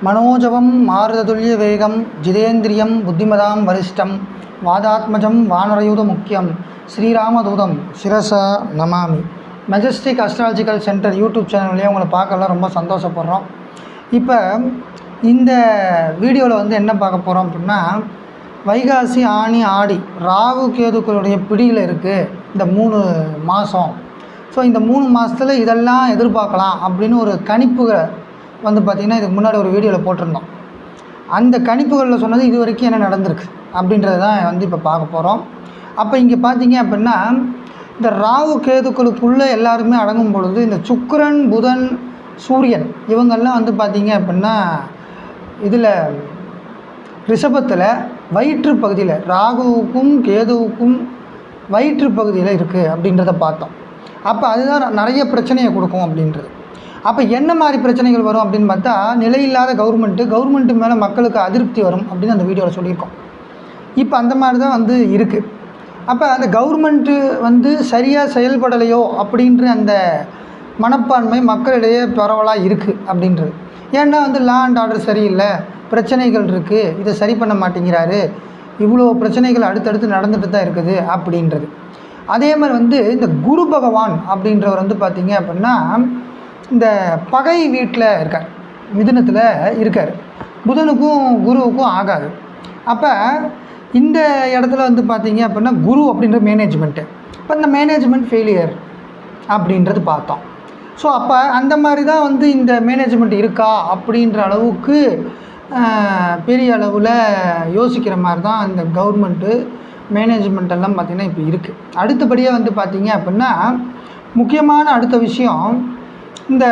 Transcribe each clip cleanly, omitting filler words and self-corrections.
மனோஜவம் மாருததுல்ய வேகம் ஜிதேந்திரியம் புத்திமதாம் வரிஷ்டம் வாதாத்மஜம் வானரயூத முக்கியம் ஸ்ரீராமதூதம் சிரசா நமாமி. Majestic astrological centre YouTube சேனல்லையே உங்களை பார்க்கலாம் ரொம்ப சந்தோஷப்படுறோம். இப்போ இந்த வீடியோவில் வந்து என்ன பார்க்க போகிறோம் அப்படின்னா, வைகாசி ஆனி ஆடி ராகு கேதுக்களுடைய பிடியில் இருக்குது இந்த 3 மாதம். ஸோ இந்த 3 மாதத்தில் இதெல்லாம் எதிர்பார்க்கலாம் அப்படின்னு ஒரு கணிப்புகளை வந்து பார்த்திங்கன்னா இதுக்கு முன்னாடி ஒரு வீடியோவில் போட்டிருந்தோம். அந்த கணிப்புகளில் சொன்னது இது வரைக்கும் என்ன நடந்திருக்கு அப்படின்றது தான் வந்து இப்போ பார்க்க போகிறோம். அப்போ இங்கே பார்த்தீங்க அப்படின்னா, இந்த ராகு கேதுக்களுக்குள்ளே எல்லாருமே அடங்கும் பொழுது இந்த சுக்கிரன் புதன் சூரியன் இவங்கெல்லாம் வந்து பார்த்திங்க அப்படின்னா இதில் ரிஷபத்தில் வயிற்று பகுதியில் ராகுவுக்கும் கேதுவுக்கும் வயிற்று பகுதியில் இருக்குது அப்படின்றத பார்த்தோம். அப்போ அதுதான் நிறைய பிரச்சனையை கொடுக்கும் அப்படின்றது. அப்போ என்ன மாதிரி பிரச்சனைகள் வரும் அப்படின்னு பார்த்தா, நிலையில்லாத கவர்மெண்ட்டு மேலே மக்களுக்கு அதிருப்தி வரும் அப்படின்னு அந்த வீடியோவில் சொல்லியிருக்கோம். இப்போ அந்த மாதிரி தான் வந்து இருக்குது. அப்போ அந்த கவர்மெண்ட்டு வந்து சரியாக செயல்படலையோ அப்படின்ற அந்த மனப்பான்மை மக்களிடையே பரவலாக இருக்குது அப்படின்றது. ஏன்னா வந்து லா அண்ட் ஆர்டர் சரியில்லை, பிரச்சனைகள் இருக்குது, இதை சரி பண்ண மாட்டேங்கிறாரு, இவ்வளோ பிரச்சனைகள் அடுத்தடுத்து நடந்துட்டு தான் இருக்குது அப்படின்றது. அதே மாதிரி வந்து இந்த குரு பகவான் அப்படின்றவர் வந்து பார்த்திங்க அப்படின்னா இந்த பகை வீட்டில் இருக்கார், மிதுனத்தில் இருக்கார். புதனுக்கும் குருவுக்கும் ஆகாது. அப்போ இந்த இடத்துல வந்து பார்த்திங்க அப்படின்னா குரு அப்படின்ற மேனேஜ்மெண்ட்டு, இப்போ இந்த மேனேஜ்மெண்ட் ஃபெயிலியர் அப்படின்றது பார்த்தோம். ஸோ அப்போ அந்த மாதிரி தான் வந்து இந்த மேனேஜ்மெண்ட் இருக்கா அப்படின்ற அளவுக்கு பெரிய அளவில் யோசிக்கிற மாதிரி தான் இந்த கவர்மெண்ட்டு மேனேஜ்மெண்ட்டெல்லாம் பார்த்திங்கன்னா இப்போ இருக்குது. அடுத்தபடியாக வந்து பார்த்திங்க அப்படின்னா முக்கியமான அடுத்த விஷயம், இந்த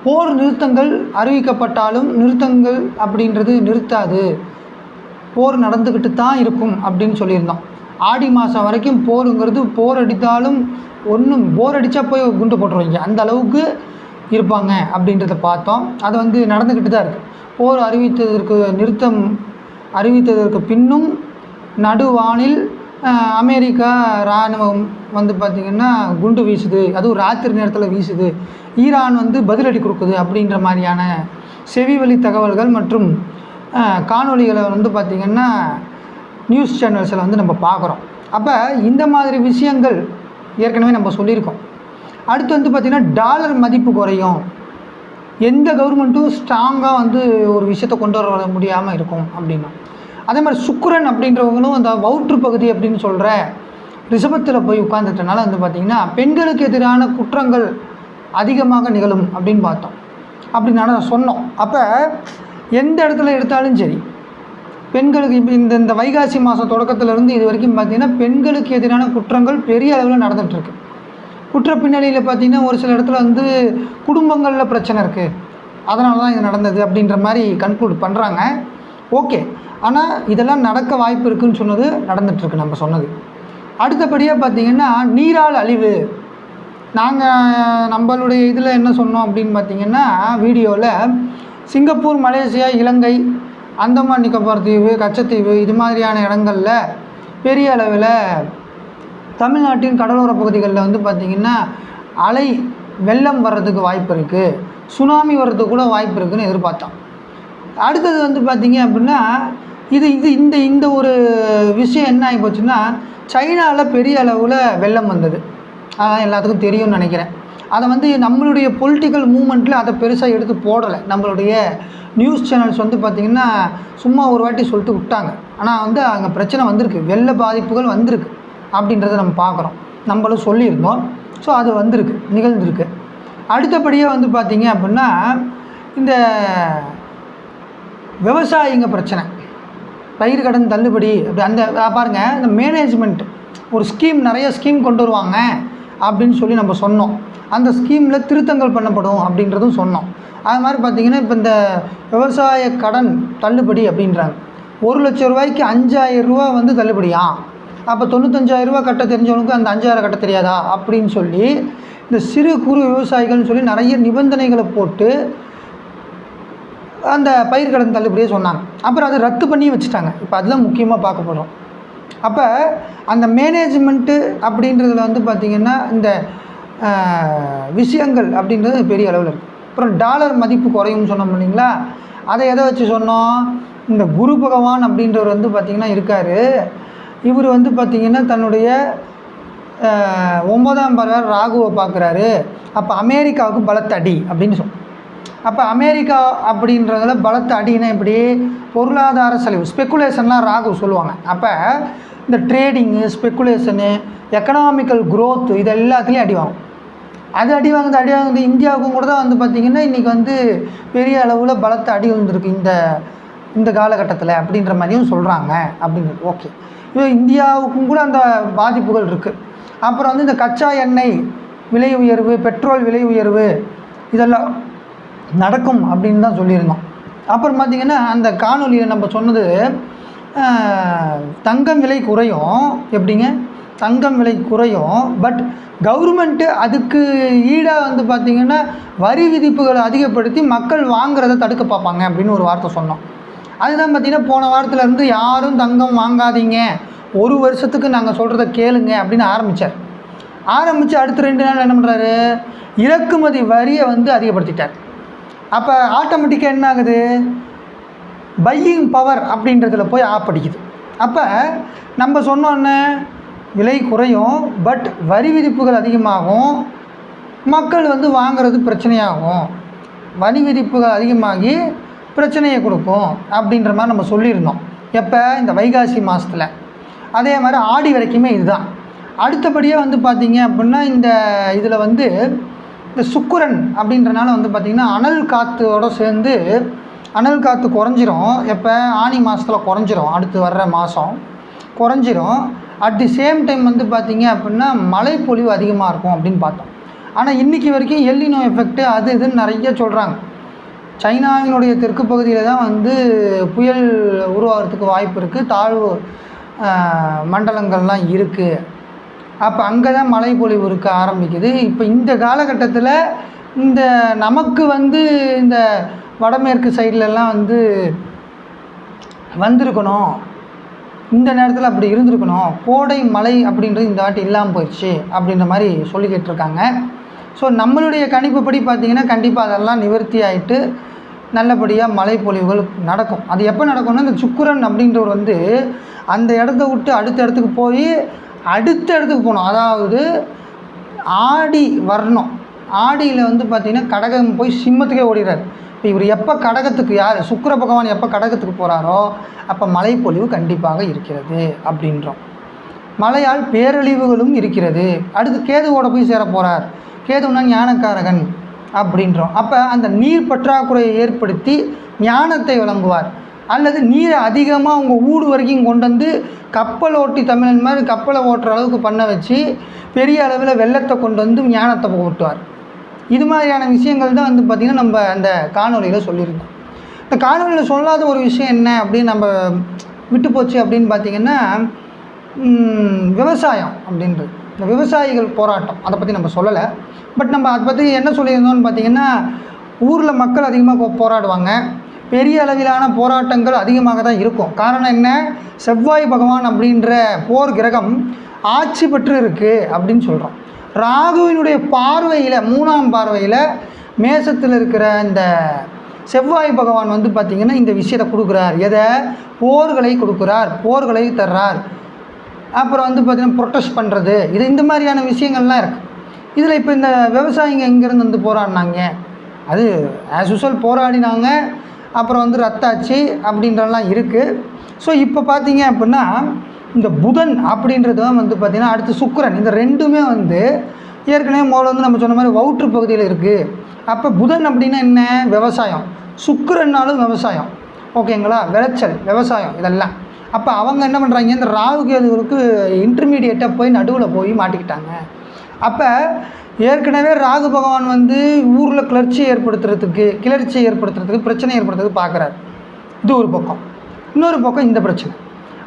போர் நிறுத்தங்கள் அறிவிக்கப்பட்டாலும் நிறுத்தங்கள் அப்படின்றது நிறுத்தாது, போர் நடந்துக்கிட்டு தான் இருக்கும் அப்படின்னு சொல்லியிருந்தோம். ஆடி மாதம் வரைக்கும் போருங்கிறது போர் அடித்தாலும் ஒன்றும் போர் அடித்தா போய் குண்டு போட்டுருவீங்க அந்த அளவுக்கு இருப்பாங்க அப்படின்றத பார்த்தோம். அது வந்து நடந்துக்கிட்டு தான் இருக்குது. போர் நிறுத்தம் அறிவித்ததற்கு பின்னும் நடுவானில் அமெரிக்கா இராணுவம் வந்து பார்த்திங்கன்னா குண்டு வீசுது, அதுவும் ராத்திரி நேரத்தில் வீசுது, ஈரான் வந்து பதிலடி கொடுக்குது அப்படின்ற மாதிரியான செவிவழி தகவல்கள் மற்றும் காணொளிகளை வந்து பார்த்திங்கன்னா நியூஸ் சேனல்ஸில் வந்து நம்ம பார்க்குறோம். அப்போ இந்த மாதிரி விஷயங்கள் ஏற்கனவே நம்ம சொல்லியிருக்கோம். அடுத்து வந்து பார்த்திங்கன்னா டாலர் மதிப்பு குறையும், எந்த கவர்மெண்ட்டும் ஸ்ட்ராங்காக வந்து ஒரு விஷயத்தை கொண்டு வர முடியாமல் இருக்கும் அப்படின்னா. அதே மாதிரி சுக்கிரன் அப்படின்றவங்களும் அந்த வவுற்று பகுதி அப்படின்னு சொல்கிற ரிஷபத்தில் போய் உட்கார்ந்துட்டனால வந்து பார்த்திங்கன்னா பெண்களுக்கு எதிரான குற்றங்கள் அதிகமாக நிகழும் அப்படின்னு பார்த்தோம், அப்படின்னு சொன்னோம். அப்போ எந்த இடத்துல எடுத்தாலும் சரி பெண்களுக்கு இப்போ இந்த வைகாசி மாதம் தொடக்கத்திலேருந்து இது வரைக்கும் பார்த்திங்கன்னா பெண்களுக்கு எதிரான குற்றங்கள் பெரிய அளவில் நடந்துகிட்ருக்கு. குற்ற பின்னணியில் பார்த்திங்கன்னா ஒரு சில இடத்துல வந்து குடும்பங்களில் பிரச்சனை இருக்குது, அதனால தான் இது நடந்தது அப்படின்ற மாதிரி கன்க்ளூட் பண்ணுறாங்க. ஓகே, ஆனால் இதெல்லாம் நடக்க வாய்ப்பு இருக்குதுன்னு சொன்னது நடந்துகிட்ருக்கு நம்ம சொன்னது. அடுத்தபடியாக பார்த்திங்கன்னா நீரால் அழிவு. நாங்கள் நம்மளுடைய இதில் என்ன சொன்னோம் அப்படின்னு பார்த்திங்கன்னா வீடியோவில் சிங்கப்பூர், மலேசியா, இலங்கை, அந்தமான் நிக்கோபார் தீவு, கச்சத்தீவு இது மாதிரியான இடங்களில் பெரிய அளவில் தமிழ்நாட்டின் கடலோர பகுதிகளில் வந்து பார்த்திங்கன்னா வெள்ளம் வர்றதுக்கு வாய்ப்பு இருக்குது, சுனாமி வர்றதுக்கு கூட வாய்ப்பு இருக்குதுன்னு எதிர்பார்த்தோம். அடுத்தது வந்து பார்த்திங்க அப்படின்னா இந்த ஒரு விஷயம் என்ன ஆகி போச்சுன்னா, சைனாவில் பெரிய அளவில் வெள்ளம் வந்தது, அதான் எல்லாத்துக்கும் தெரியும்னு நினைக்கிறேன். அதை வந்து நம்மளுடைய பொலிட்டிக்கல் மூமெண்ட்டில் அதை பெருசாக எடுத்து போடலை. நம்மளுடைய நியூஸ் சேனல்ஸ் வந்து பார்த்திங்கன்னா சும்மா ஒரு வாட்டி சொல்லிட்டு விட்டாங்க, ஆனால் வந்து அங்கே பிரச்சனை வந்திருக்கு, வெள்ள பாதிப்புகள் வந்திருக்கு அப்படின்றத நம்ம பார்க்குறோம், நம்மளும் சொல்லியிருந்தோம். ஸோ அது நிகழ்ந்திருக்கு. அடுத்தபடியாக வந்து பார்த்திங்க அப்படின்னா இந்த விவசாயிங்க பிரச்சனை, பயிர் கடன் தள்ளுபடி அப்படி அந்த பாருங்கள், இந்த மேனேஜ்மெண்ட் ஒரு நிறைய ஸ்கீம் கொண்டு வருவாங்க அப்படின்னு சொல்லி நம்ம சொன்னோம். அந்த ஸ்கீமில் திருத்தங்கள் பண்ணப்படும் அப்படின்றதும் சொன்னோம். அது மாதிரி பார்த்திங்கன்னா இப்போ இந்த விவசாய கடன் தள்ளுபடி அப்படின்றாங்க. 1 லட்சம் ரூபாய்க்கு 5000 ரூபா வந்து தள்ளுபடியா, அப்போ 95,000 ரூபா கட்ட தெரிஞ்சவனுக்கு அந்த 5000 கட்ட தெரியாதா அப்படின்னு சொல்லி இந்த சிறு குறு விவசாயிகள்னு சொல்லி நிறைய நிபந்தனைகளை போட்டு அந்த பயிர் கடன் தள்ளுபடியே சொன்னாங்க. அப்புறம் அதை ரத்து பண்ணி வச்சுட்டாங்க. இப்போ அதெல்லாம் முக்கியமாக பார்க்க போகிறோம். அப்போ அந்த மேனேஜ்மெண்ட்டு அப்படின்றதுல வந்து பார்த்திங்கன்னா இந்த விஷயங்கள் அப்படின்றது பெரிய அளவில் இருக்குது. அப்புறம் டாலர் மதிப்பு குறையும்னு சொன்னோம் இல்லைங்களா, அதை எதை வச்சு சொன்னோம்? இந்த குரு பகவான் அப்படின்றவர் வந்து பார்த்திங்கன்னா இருக்கார். இவர் வந்து பார்த்திங்கன்னா தன்னுடைய 9ஆம் பார்வை ராகுவை பார்க்குறாரு. அப்போ அமெரிக்காவுக்கு பலத்த அடி அப்படின்னு சொன்னோம். அப்போ அமெரிக்கா அப்படின்றதுல பலத்த அடின்னா எப்படி? பொருளாதார செலவு, ஸ்பெக்குலேஷன்லாம் ராகு சொல்லுவாங்க. அப்போ இந்த ட்ரேடிங்கு, ஸ்பெக்குலேஷனு, எக்கனாமிக்கல் க்ரோத்து இது எல்லாத்துலேயும் அடி வாங்கும். அது அடி வாங்குது. இந்தியாவுக்கும் கூட தான் வந்து பார்த்திங்கன்னா இன்றைக்கி வந்து பெரிய அளவில் பலத்த அடி விழுந்திருக்கு இந்த காலகட்டத்தில் அப்படின்ற மாதிரியும் சொல்கிறாங்க அப்படிங்கிறது. ஓகே, இப்போ இந்தியாவுக்கும் கூட அந்த பாதிப்புகள் இருக்குது. அப்புறம் வந்து இந்த கச்சா எண்ணெய் விலை உயர்வு, பெட்ரோல் விலை உயர்வு இதெல்லாம் நடக்கும் அப்படின்னு தான் சொல்லியிருந்தோம். அப்புறம் பார்த்திங்கன்னா அந்த காணொலியில் நம்ம சொன்னது தங்கம் விலை குறையும். எப்படிங்க? தங்கம் விலை குறையும், பட் கவர்மெண்ட்டு அதுக்கு ஈடாக வந்து பார்த்திங்கன்னா வரி விதிப்புகளை அதிகப்படுத்தி மக்கள் வாங்குறத தடுக்க பார்ப்பாங்க அப்படின்னு ஒரு வார்த்தை சொன்னோம். அதுதான் பார்த்திங்கன்னா போன வாரத்துலேருந்து யாரும் தங்கம் வாங்காதீங்க, 1 வருஷத்துக்கு நாங்கள் சொல்கிறத கேளுங்க அப்படின்னு ஆரம்பித்து அடுத்த 2 நாள் என்ன பண்ணுறாரு? இறக்குமதி வரியை வந்து அதிகப்படுத்திட்டார். அப்போ ஆட்டோமேட்டிக்காக என்ன ஆகுது? பையிங் பவர் அப்படின்றதுல போய் ஆப்படிக்குது. அப்போ நம்ம சொன்னோன்னே விலை குறையும், பட் வரி விதிப்புகள் அதிகமாகும், மக்கள் வந்து வாங்கிறது பிரச்சனையாகும், வரி விதிப்புகள் அதிகமாகி பிரச்சனையை கொடுக்கும் அப்படின்ற மாதிரி நம்ம சொல்லியிருந்தோம். எப்போ? இந்த வைகாசி மாதத்தில். அதே மாதிரி ஆடி வரைக்குமே இதுதான். அடுத்தபடியாக வந்து பார்த்திங்க அப்படின்னா இந்த இதில் வந்து இந்த சுக்கிரன் அப்படின்றனால வந்து பார்த்திங்கன்னா அனல் காற்றோடு சேர்ந்து அனல் காற்று குறைஞ்சிரும். எப்போ? ஆனி மாதத்தில் குறைஞ்சிரும், அடுத்து வர்ற மாதம் குறைஞ்சிரும். அட் தி சேம் டைம் வந்து பார்த்திங்க அப்படின்னா மழைப்பொழிவு அதிகமாக இருக்கும் அப்படின்னு பார்த்தோம். ஆனால் இன்றைக்கி வரைக்கும் எல்லினோ எஃபெக்ட்டு அது இதுன்னு நிறைய சொல்கிறாங்க. சைனாவினுடைய தெற்கு பகுதியில் தான் வந்து புயல் உருவாகிறதுக்கு வாய்ப்பு இருக்குது, தாழ்வு மண்டலங்கள்லாம் இருக்குது. அப்போ அங்கே தான் மழைப்பொழிவு இருக்க ஆரம்பிக்குது. இப்போ இந்த காலகட்டத்தில் இந்த நமக்கு வந்து இந்த வடமேற்கு சைட்லலாம் வந்து வந்திருக்கணும், இந்த நேரத்தில் அப்படி இருந்திருக்கணும், கோடை மழை அப்படின்றது இந்த வாட்டி இல்லாமல் போயிடுச்சு அப்படின்ற மாதிரி சொல்லிக்கிட்டு இருக்காங்க. ஸோ நம்மளுடைய கணிப்புப்படி பார்த்திங்கன்னா கண்டிப்பாக அதெல்லாம் நிவர்த்தி ஆகிட்டு நல்லபடியாக மழைப்பொழிவுகள் நடக்கும். அது எப்போ நடக்கும்னா இந்த சுக்கிரன் அப்படின்றவர் வந்து அந்த இடத்த விட்டு அடுத்த இடத்துக்கு போய் அடுத்த இடத்துக்கு போகணும். அதாவது ஆடி வரணும். ஆடியில் வந்து பார்த்திங்கன்னா கடகம் போய் சிம்மத்துக்கே ஓடிறார். இப்போ இவர் எப்போ கடகத்துக்கு, யார் சுக்கிர பகவான் எப்போ கடகத்துக்கு போகிறாரோ அப்போ மழைப்பொழிவு கண்டிப்பாக இருக்கிறது அப்படின்றோம். மழையால் பேரழிவுகளும் இருக்கிறது. அடுத்து கேதுவோட போய் சேர போகிறார். கேதுன்னா ஞானக்காரகன் அப்படின்றோம். அப்போ அந்த நீர் பற்றாக்குறையை ஏற்படுத்தி ஞானத்தை வழங்குவார். அல்லது நீரை அதிகமாக உங்கள் ஊடு வரைக்கும் கொண்டு வந்து கப்பல் ஓட்டி தமிழன் மாதிரி கப்பலை ஓட்டுற அளவுக்கு பண்ண வச்சு பெரிய அளவில் வெள்ளத்தை கொண்டு வந்து ஞானத்தை ஓட்டுவார். இது மாதிரியான விஷயங்கள் தான் வந்து பார்த்திங்கன்னா நம்ம அந்த காணொலியில் சொல்லியிருந்தோம். இந்த காணொலியில் சொல்லாத ஒரு விஷயம் என்ன அப்படின்னு நம்ம விட்டு போச்சு அப்படின்னு பார்த்திங்கன்னா விவசாயம் அப்படின்றது. இந்த விவசாயிகள் போராட்டம் அதை பற்றி நம்ம சொல்லலை. பட் நம்ம அதை பற்றி என்ன சொல்லியிருந்தோம்னு பார்த்திங்கன்னா ஊரில் மக்கள் அதிகமாக போராடுவாங்க, பெரிய அளவிலான போராட்டங்கள் அதிகமாக தான் இருக்கும். காரணம் என்ன? செவ்வாய் பகவான் அப்படின்ற போர் கிரகம் ஆட்சி பெற்று இருக்குது அப்படின்னு சொல்கிறோம். ராகுவினுடைய பார்வையில் 3ஆம் பார்வையில் மேசத்தில் இருக்கிற இந்த செவ்வாய் பகவான் வந்து பார்த்திங்கன்னா இந்த விஷயத்தை கொடுக்குறார். எதை? போர்களை கொடுக்குறார், போர்களை தர்றார். அப்புறம் வந்து பார்த்திங்கன்னா ப்ரொட்டஸ்ட் பண்ணுறது, இது இந்த மாதிரியான விஷயங்கள்லாம் இருக்குது. இதில் இப்போ இந்த விவசாயிங்க எங்கேருந்து வந்து போராடினாங்க? அது ஆஸ் யூஸ்வல் போராடினாங்க. அப்புறம் வந்து ரத்தாச்சு அப்படின்றலாம் இருக்குது. ஸோ இப்போ பார்த்தீங்க அப்படின்னா இந்த புதன் அப்படின்றது வந்து பார்த்திங்கன்னா அடுத்து சுக்கிரன், இந்த ரெண்டுமே வந்து ஏற்கனவே முதல்ல வந்து நம்ம சொன்ன மாதிரி வவுற்று பகுதியில் இருக்குது. அப்போ புதன் அப்படின்னா என்ன? விவசாயம். சுக்கிரன்னாலும் விவசாயம், ஓகேங்களா? விளைச்சல், விவசாயம் இதெல்லாம். அப்போ அவங்க என்ன பண்ணுறாங்க? இந்த ராகு கேதுவுக்கு இன்டர்மீடியேட்டாக போய் நடுவில் போய் மாட்டிக்கிட்டாங்க. அப்போ ஏற்கனவே ராகு பகவான் வந்து ஊரில் கிளர்ச்சி ஏற்படுத்துறதுக்கு பிரச்சனை ஏற்படுத்துறதுக்கு பார்க்குறாரு. இது ஒரு பக்கம். இன்னொரு பக்கம் இந்த பிரச்சனை.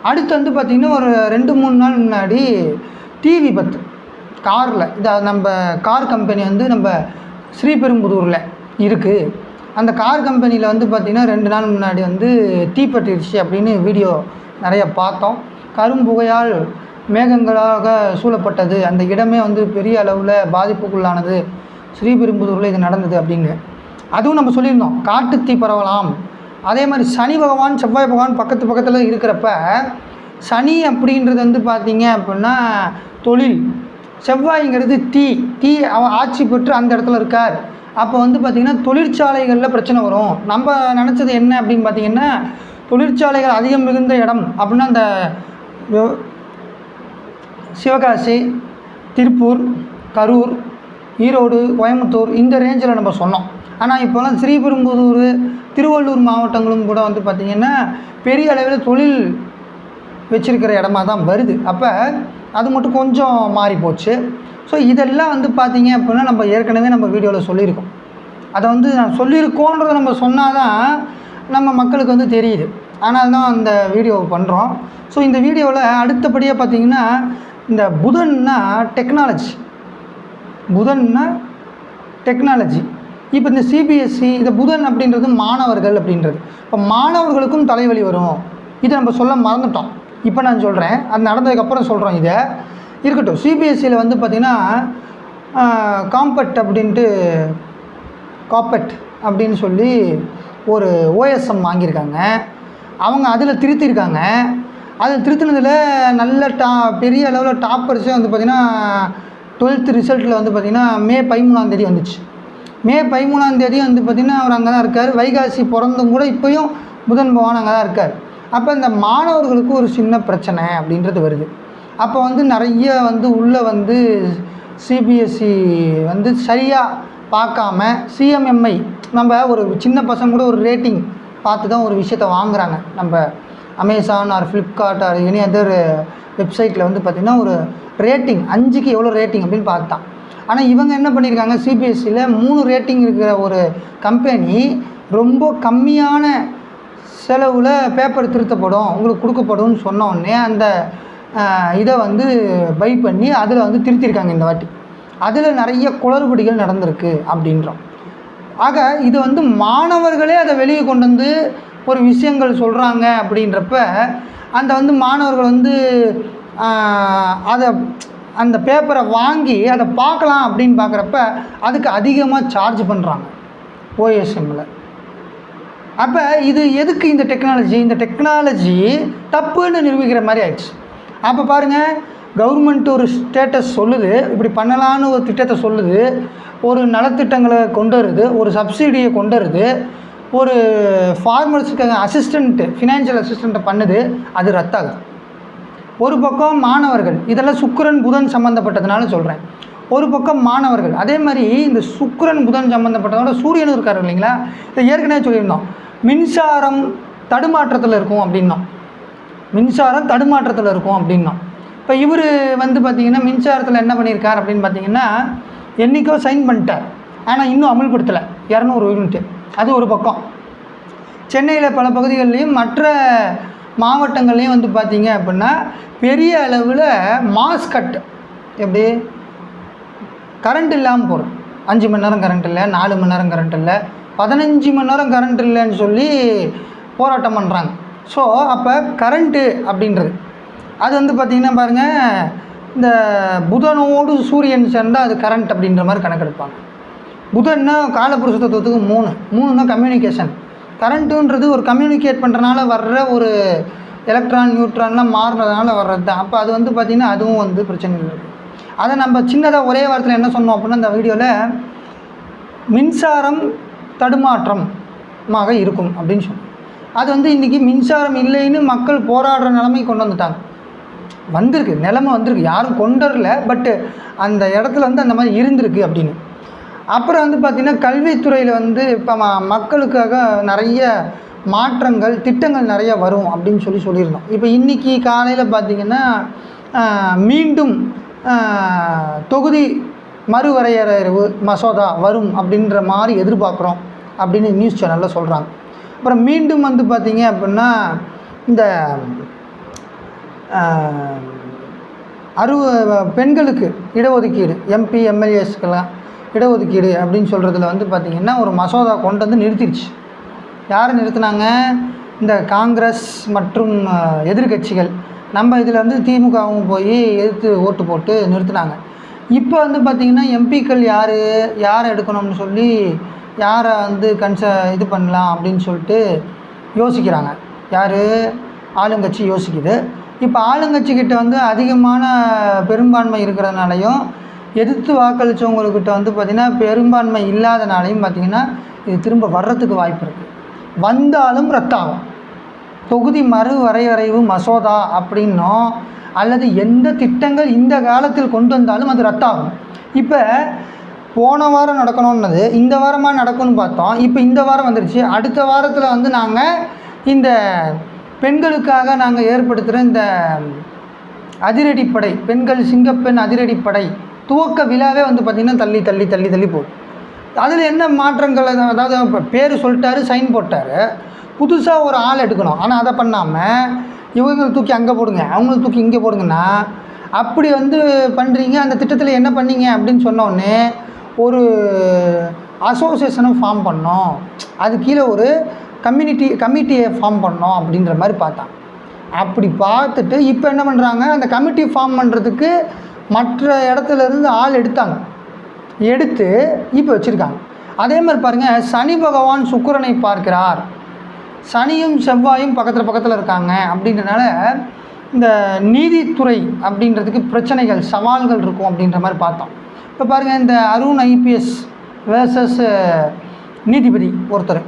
அடுத்து வந்து பார்த்திங்கன்னா ஒரு 2-3 நாள் முன்னாடி தீ விபத்து காரில், இதை நம்ம கார் கம்பெனி வந்து நம்ம ஸ்ரீபெரும்புதூரில் இருக்குது. அந்த கார் கம்பெனியில் வந்து பார்த்திங்கன்னா 2 நாள் முன்னாடி வந்து தீப்பற்றிடுச்சு அப்படின்னு வீடியோ நிறைய பார்த்தோம். கரும்புகையால் மேகங்களாக சூழப்பட்டது, அந்த இடமே வந்து பெரிய அளவில் பாதிப்புக்குள்ளானது, ஸ்ரீபெரும்புதூரில் இது நடந்தது அப்படின்னு. அதுவும் நம்ம சொல்லியிருந்தோம், காட்டுத்தீ பரவலாம். அதே மாதிரி சனி பகவான் செவ்வாய் பகவான் பக்கத்தில் இருக்கிறப்ப, சனி அப்படின்றது வந்து பார்த்திங்க அப்படின்னா தொழில், செவ்வாய்ங்கிறது தீ அவன் ஆட்சி பெற்று அந்த இடத்துல இருக்கார். அப்போ வந்து பார்த்திங்கன்னா தொழிற்சாலைகளில் பிரச்சனை வரும். நம்ம நினச்சது என்ன அப்படின்னு பார்த்திங்கன்னா, தொழிற்சாலைகள் அதிகம் மிகுந்த இடம் அப்படின்னா அந்த சிவகாசி, திருப்பூர், கரூர், ஈரோடு, கோயம்புத்தூர் இந்த ரேஞ்சில் நம்ம சொன்னோம். ஆனால் இப்போலாம் ஸ்ரீபெரும்புதூர், திருவள்ளூர் மாவட்டங்களும் கூட வந்து பார்த்திங்கன்னா பெரிய அளவில் தொழில் வச்சுருக்கிற இடமா தான் வருது. அப்போ அது மட்டும் கொஞ்சம் மாறி போச்சு. ஸோ இதெல்லாம் வந்து பார்த்திங்க அப்படின்னா நம்ம ஏற்கனவே நம்ம வீடியோவில் சொல்லியிருக்கோம். அதை வந்து நான் சொல்லியிருக்கோன்றதை நம்ம சொன்னால் தான் நம்ம மக்களுக்கு வந்து தெரியுது. ஆனால் தான் அந்த வீடியோவை பண்ணுறோம். ஸோ இந்த வீடியோவில் அடுத்தபடியாக பார்த்திங்கன்னா இந்த புதன்னா டெக்னாலஜி. இப்போ இந்த சிபிஎஸ்சி இந்த புதன் அப்படின்றது மாணவர்கள் அப்படின்றது. இப்போ மாணவர்களுக்கும் தலைவலி வரும். இதை நம்ம சொல்ல மறந்துட்டோம். இப்போ நான் சொல்கிறேன், அது நடந்ததுக்கப்புறம் சொல்கிறோம். இதை இருக்கட்டும். சிபிஎஸ்சியில் வந்து பார்த்திங்கன்னா காம்பெட் அப்படின்னு சொல்லி ஒரு ஓஎஸ்எம் வாங்கியிருக்காங்க. அவங்க அதில் திருத்தியிருக்காங்க. அதில் திருத்தினதில் நல்ல பெரிய அளவில் டாப்பர்ஸே வந்து பார்த்திங்கன்னா 12th ரிசல்ட்டில் வந்து பார்த்திங்கன்னா மே 13 வந்துச்சு. மே 13 வந்து பார்த்திங்கன்னா அவர் அங்கே தான் இருக்கார். வைகாசி பிறந்தும் கூட இப்போயும் புதன் பகவான் அங்கே தான் இருக்கார். அப்போ இந்த மாணவர்களுக்கு ஒரு சின்ன பிரச்சனை அப்படின்றது வருது. அப்போ வந்து நிறைய வந்து உள்ளே வந்து சிபிஎஸ்சி வந்து சரியாக பார்க்காம சிஎம்எம்ஐ நம்ம ஒரு சின்ன பசங்க கூட ஒரு ரேட்டிங் பார்த்து தான் ஒரு விஷயத்தை வாங்குகிறாங்க. நம்ம Amazon R Flipkart or any other வெப்சைட்டில் வந்து பார்த்திங்கன்னா ஒரு ரேட்டிங் 5க்கு எவ்வளோ ரேட்டிங் அப்படின்னு பார்த்தான். ஆனால் இவங்க என்ன பண்ணியிருக்காங்க, சிபிஎஸ்சியில் 3 ரேட்டிங் இருக்கிற ஒரு கம்பெனி ரொம்ப கம்மியான செலவில் பேப்பர் திருத்தப்படும் உங்களுக்கு கொடுக்கப்படும் சொன்னோடனே அந்த இதை வந்து பை பண்ணி அதில் வந்து திருத்திருக்காங்க. இந்த வாட்டி அதில் நிறைய குளறுபடிகள் நடந்திருக்கு அப்படின்றோம். ஆக இது வந்து மாணவர்களே அதை வெளியே கொண்டு வந்து ஒரு விஷயங்கள் சொல்கிறாங்க அப்படின்றப்ப அந்த வந்து மாணவர்கள் வந்து அதை அந்த பேப்பரை வாங்கி அதை பார்க்கலாம் அப்படின்னு பார்க்குறப்ப அதுக்கு அதிகமாக சார்ஜ் பண்ணுறாங்க ஓஎஸ்எம்மில். அப்போ இது எதுக்கு இந்த டெக்னாலஜி தப்புன்னு நிரூபிக்கிற மாதிரி ஆயிடுச்சு. அப்போ பாருங்கள், கவர்மெண்ட் ஒரு ஸ்டேட்டஸ் சொல்லுது, இப்படி பண்ணலான்னு ஒரு திட்டத்தை சொல்லுது, ஒரு நலத்திட்டங்களை கொண்டு வருது, ஒரு சப்சிடியை கொண்டு வருது, ஒரு ஃபார்மர்ஸுக்கு ஃபினான்ஷியல் அசிஸ்டண்ட்டை பண்ணுது, அது ரத்தாகுது. ஒரு பக்கம் மாணவர்கள், இதெல்லாம் சுக்கிரன் புதன் சம்மந்தப்பட்டதுனால சொல்கிறேன். ஒரு பக்கம் மாணவர்கள், அதே மாதிரி இந்த சுக்கிரன் புதன் சம்மந்தப்பட்டதோட சூரியனும் இருக்கார் இல்லைங்களா. இதை ஏற்கனவே சொல்லியிருந்தோம், மின்சாரம் தடுமாற்றத்தில் இருக்கும் அப்படின்னோம். இப்போ இவர் வந்து பார்த்திங்கன்னா மின்சாரத்தில் என்ன பண்ணியிருக்கார் அப்படின்னு பார்த்திங்கன்னா என்றைக்கோ சைன் பண்ணிட்டார், ஆனால் இன்னும் அமல்படுத்தலை 200 யூனிட்டு. அது ஒரு பக்கம். சென்னையில் பல பகுதிகள்லேயும் மற்ற மாவட்டங்கள்லேயும் வந்து பார்த்திங்க அப்படின்னா பெரிய அளவில் மாஸ் கட், எப்படி கரண்ட் இல்லாமல் போகிறது. 5 மணி நேரம் கரண்ட் இல்லை, 4 மணி நேரம் கரண்ட் இல்லை, 15 மணி நேரம் கரண்ட் இல்லைன்னு சொல்லி போராட்டம் பண்ணுறாங்க. ஸோ அப்போ கரண்ட்டு அப்படின்றது அது வந்து பார்த்திங்கன்னா பாருங்கள், இந்த புதனோடு சூரியன் சேர்ந்தால் அது கரண்ட் அப்படின்ற மாதிரி கணக்கெடுப்பாங்க. புதன்னா காலபுருஷ தத்துவத்துக்கு 3 கம்யூனிகேஷன். கரண்ட்டுன்றது ஒரு கம்யூனிகேட் பண்ணுறதுனால வர்ற ஒரு எலக்ட்ரான் நியூட்ரான்லாம் மாறுறதுனால வர்றது தான். அப்போ அது வந்து பார்த்திங்கன்னா அதுவும் வந்து பிரச்சனை இருக்குது. அதை நம்ம சின்னதாக ஒரே வாரத்தில் என்ன சொன்னோம் அப்படின்னா, இந்த வீடியோவில் மின்சாரம் தடுமாற்றமாக இருக்கும் அப்படின்னு சொன்னோம். அது வந்து இன்றைக்கி மின்சாரம் இல்லைன்னு மக்கள் போராடுற நிலைமை கொண்டு வந்திருக்கு, நிலைமை வந்திருக்கு. யாரும் கொண்டு வரல, பட்டு அந்த இடத்துல வந்து அந்த மாதிரி இருந்திருக்கு அப்படின்னு. அப்புறம் வந்து பார்த்திங்கன்னா கல்வித்துறையில் வந்து இப்போ மக்களுக்காக நிறைய மாற்றங்கள் திட்டங்கள் நிறைய வரும் அப்படின்னு சொல்லியிருந்தோம். இப்போ இன்றைக்கி காலையில் பார்த்திங்கன்னா மீண்டும் தொகுதி மறுவரையறைவு மசோதா வரும் அப்படின்ற மாதிரி எதிர்பார்க்குறோம் அப்படின்னு நியூஸ் சேனலில் சொல்கிறாங்க. அப்புறம் மீண்டும் வந்து பார்த்திங்க அப்படின்னா இந்த பெண்களுக்கு இடஒதுக்கீடு, எம்பி எம்எல்ஏஸ்க்கெல்லாம் இடஒதுக்கீடு அப்படின்னு சொல்கிறதுல வந்து பார்த்திங்கன்னா ஒரு மசோதா கொண்டு வந்து நிறுத்திடுச்சு. யார் நிறுத்தினாங்க? இந்த காங்கிரஸ் மற்றும் எதிர்கட்சிகள். நம்ம இதில் வந்து திமுகவும் போய் எதிர்த்து ஓட்டு போட்டு நிறுத்தினாங்க. இப்போ வந்து பார்த்திங்கன்னா எம்பிக்கள் யாரை எடுக்கணும்னு சொல்லி யாரை வந்து இது பண்ணலாம் அப்படின்னு சொல்லிட்டு யோசிக்கிறாங்க. யார்? ஆளுங்கட்சி யோசிக்குது. இப்போ ஆளுங்கட்சிக்கிட்ட வந்து அதிகமான பெரும்பான்மை இருக்கிறதுனாலையும் எதிர்த்து வாக்களித்தவங்கக்கிட்ட வந்து பார்த்திங்கன்னா பெரும்பான்மை இல்லாதனாலையும் பார்த்திங்கன்னா இது திரும்ப வர்றதுக்கு வாய்ப்பு இருக்குது. வந்தாலும் ரத்தாகும். தொகுதி மறு வரையறைவு மசோதா அப்படின்னும் அல்லது எந்த திட்டங்கள் இந்த காலத்தில் கொண்டு வந்தாலும் அது ரத்தாகும். இப்போ போன வாரம் நடக்கணுன்னது இந்த வாரமாக நடக்கும்னு பார்த்தோம். இப்போ இந்த வாரம் வந்துருச்சு. அடுத்த வாரத்தில் வந்து நாங்கள் இந்த பெண்களுக்காக நாங்கள் ஏற்படுத்துகிற இந்த அதிரடிப்படை, பெண்கள் சிங்கப்பெண் அதிரடிப்படை துவக்க விழாவே வந்து பார்த்திங்கன்னா தள்ளி தள்ளி தள்ளி தள்ளி போகும். அதில் என்ன மாற்றங்கள்? அதாவது இப்போ பேர் சொல்லிட்டாரு, சைன் போட்டார், புதுசாக ஒரு ஆள் எடுக்கணும். ஆனால் அதை பண்ணாமல் இவங்களை தூக்கி அங்கே போடுங்க, அவங்கள தூக்கி இங்கே போடுங்கன்னா அப்படி வந்து பண்ணுறீங்க. அந்த திட்டத்தில் என்ன பண்ணீங்க அப்படின்னு சொன்னோடனே ஒரு அசோசியேஷனை ஃபார்ம் பண்ணோம், அது கீழே ஒரு கமிட்டியை ஃபார்ம் பண்ணோம் அப்படின்ற மாதிரி பார்த்தாங்க. அப்படி பார்த்துட்டு இப்போ என்ன பண்ணுறாங்க, அந்த கமிட்டி ஃபார்ம் பண்ணுறதுக்கு மற்ற இடத்துலேருந்து ஆள் எடுத்து இப்போ வச்சுருக்காங்க. அதே மாதிரி பாருங்கள், சனி பகவான் சுக்கிரனை பார்க்கிறார், சனியும் செவ்வாயும் பக்கத்தில் இருக்காங்க அப்படின்றனால இந்த நீதித்துறை அப்படின்றதுக்கு பிரச்சனைகள் சவால்கள் இருக்கும் அப்படின்ற மாதிரி பார்த்தோம். இப்போ பாருங்கள், இந்த அருண் ஐபிஎஸ் வேர்சஸ் நீதிபதி ஒருத்தர்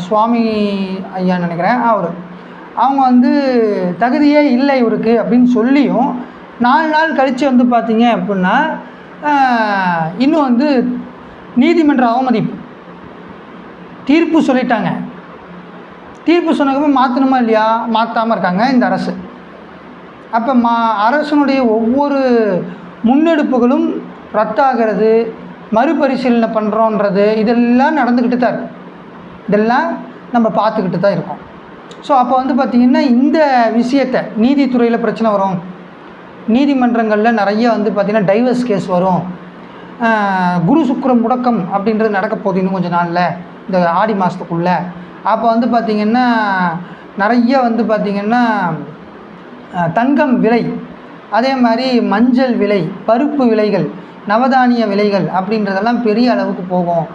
சுவாமி ஐயான்னு நினைக்கிறேன், அவங்க வந்து தகுதியே இல்லை இவருக்கு அப்படின்னு சொல்லியும் 4 நாள் கழித்து வந்து பார்த்திங்க அப்படின்னா இன்னும் வந்து நீதிமன்ற அவமதிப்பு தீர்ப்பு சொல்லிட்டாங்க. தீர்ப்பு சொன்னதுக்கப்புறம் மாற்றணுமா இல்லையா? மாற்றாமல் இருக்காங்க இந்த அரசு. அப்போ அரசனுடைய ஒவ்வொரு முன்னெடுப்புகளும் ரத்தாகிறது, மறுபரிசீலனை பண்ணுறோன்றது இதெல்லாம் நடந்துக்கிட்டு தான் இருக்குது. இதெல்லாம் நம்ம பார்த்துக்கிட்டு தான் இருக்கோம். ஸோ அப்போ வந்து பார்த்திங்கன்னா இந்த விஷயத்தை நீதித்துறையில் பிரச்சனை வரும், நீதிமன்றங்களில் நிறைய வந்து பார்த்திங்கன்னா டைவர்ஸ் கேஸ் வரும், குரு சுக்கிர முடக்கம் அப்படின்றது நடக்க போகுது இன்னும் கொஞ்சம் நாளில், இந்த ஆடி மாதத்துக்குள்ளே. அப்போ வந்து பார்த்திங்கன்னா நிறைய வந்து பார்த்திங்கன்னா தங்கம் விலை, அதே மாதிரி மஞ்சள் விலை, பருப்பு விலைகள், நவதானிய விலைகள் அப்படின்றதெல்லாம் பெரிய அளவுக்கு போகும்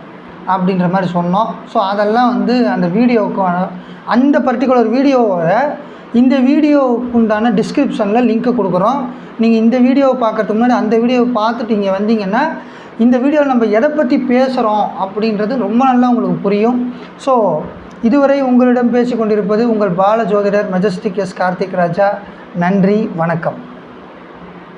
அப்படின்ற மாதிரி சொன்னோம். ஸோ அதெல்லாம் வந்து அந்த வீடியோவுக்கு அந்த பர்டிகுலர் வீடியோவை இந்த வீடியோவுக்கு உண்டான டிஸ்கிரிப்ஷனில் லிங்க்கு கொடுக்குறோம். நீங்கள் இந்த வீடியோவை பார்க்கறதுக்கு முன்னாடி அந்த வீடியோவை பார்த்துட்டு இங்கே வந்தீங்கன்னா இந்த வீடியோவில் நம்ம எதை பற்றி பேசுகிறோம் அப்படின்றது ரொம்ப நல்லா உங்களுக்கு புரியும். ஸோ இதுவரை உங்களிடம் பேசிக்கொண்டிருப்பது உங்கள் பால ஜோதிடர் மெஜஸ்டிக் எஸ் கார்த்திக் ராஜா. நன்றி, வணக்கம்.